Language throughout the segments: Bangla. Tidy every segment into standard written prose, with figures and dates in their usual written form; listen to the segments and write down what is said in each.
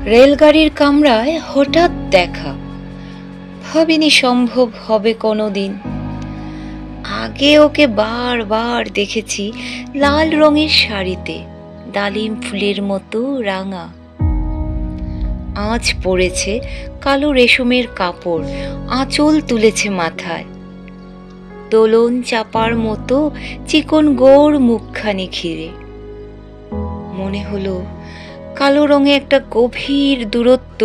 রেলগাড়ির কামরায় হঠাৎ দেখা, ভাবিনি সম্ভব হবে কোনোদিন। আগে ওকে বারবার দেখেছি লাল রঙের শাড়িতে, ডালিম ফুলের মতো রাঙা। আজ পরেছে কালো রেশমের কাপড়, আঁচল তুলেছে মাথায়, দোলন চাপার মতো চিকন গোড় মুখখানি ঘিরে। মনে হলো কালো রঙে একটা গভীর দূরত্ব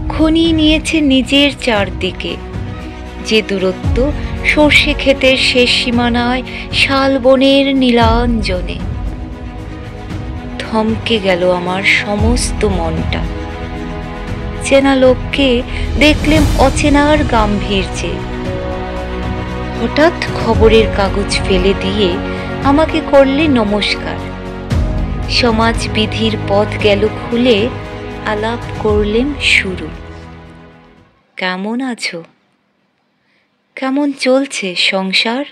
খনিয়ে নিয়েছে নিজের চারদিকে, যে দূরত্ব সর্ষে ক্ষেতের শেষ সীমানায় শালবনের নীলাঞ্জনে। থমকে গেল আমার সমস্ত মনটা। চেনা লোককে দেখলেম অচেনার গাম্ভীর্যে। হঠাৎ খবরের কাগজ ফেলে দিয়ে আমাকে করলে নমস্কার। সমাজ বিধির পথ গেল খুলে, আলাপ করলেম শুরু। কেমন আছো, কেমন চলছে সংসার,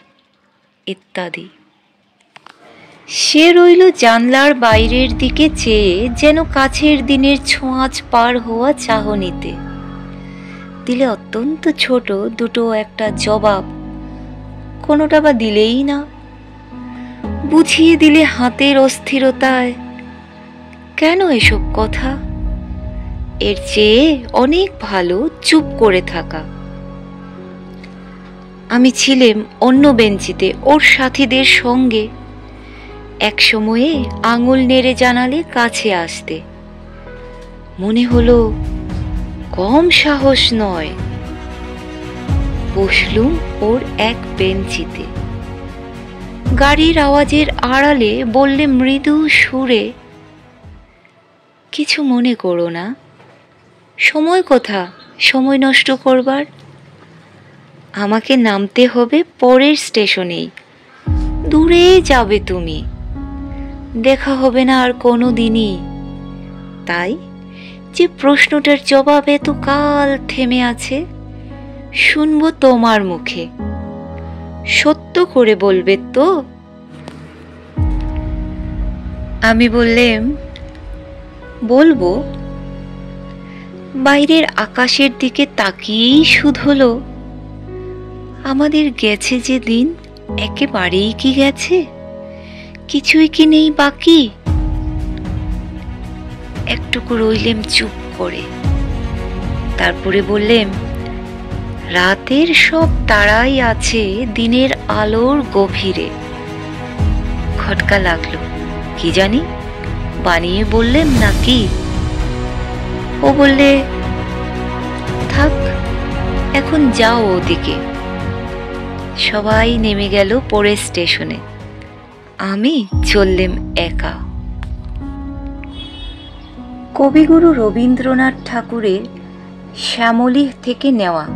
ইত্যাদি। সে রইল জানলার বাইরের দিকে চেয়ে, যেন কাছের দিনের ছোঁয়াচ পার হওয়া চাহনিতে। দিলে অত্যন্ত ছোট দুটো একটা জবাব, কোনোটা বা দিলেই না। বুঝিয়ে দিলে হাতের অস্থিরতায়, কেন এসব কথা? এর চেয়ে অনেক ভালো চুপ করে থাকা। আমি ছিলাম অন্য বেঞ্চিতে ওর সাথীদের সঙ্গে। এক সময়ে আঙুল নেড়ে জানালে কাছে আসতে। মনে হলো কম সাহস নয়। বসলুম ওর এক বেঞ্চিতে। গাড়ির আওয়াজের আড়ালে বললে মৃদু সুরে, কিছু মনে করো না। সময় কোথা সময় নষ্ট করবার? আমাকে নামতে হবে পরের স্টেশনেই। দূরে যাবে তুমি, দেখা হবে না আর কোনো দিনই। তাই যে প্রশ্নটার জবাব এত কাল থেমে আছে, শুনবো তোমার মুখে। সত্য করে বলবে তো? আমি বললেম, বলবো। বাইরের আকাশের দিকে তাকিয়েই শুধলো, আমাদের গেছে যে দিন, একেবারেই কি গেছে? কিছুই কি নেই বাকি? একটুকু রইলেম চুপ করে। তারপরে বললেম, রাতের সব তারাই আছে দিনের আলোর গভীরে। খটকা লাগলো, কি জানি বানিয়ে বললেম নাকি। ও বললে, থাক এখন যাও ওদিকে। সবাই নেমে গেল পরের স্টেশনে, আমি চললেম একা। কবিগুরু রবীন্দ্রনাথ ঠাকুরের শ্যামলী থেকে নেওয়া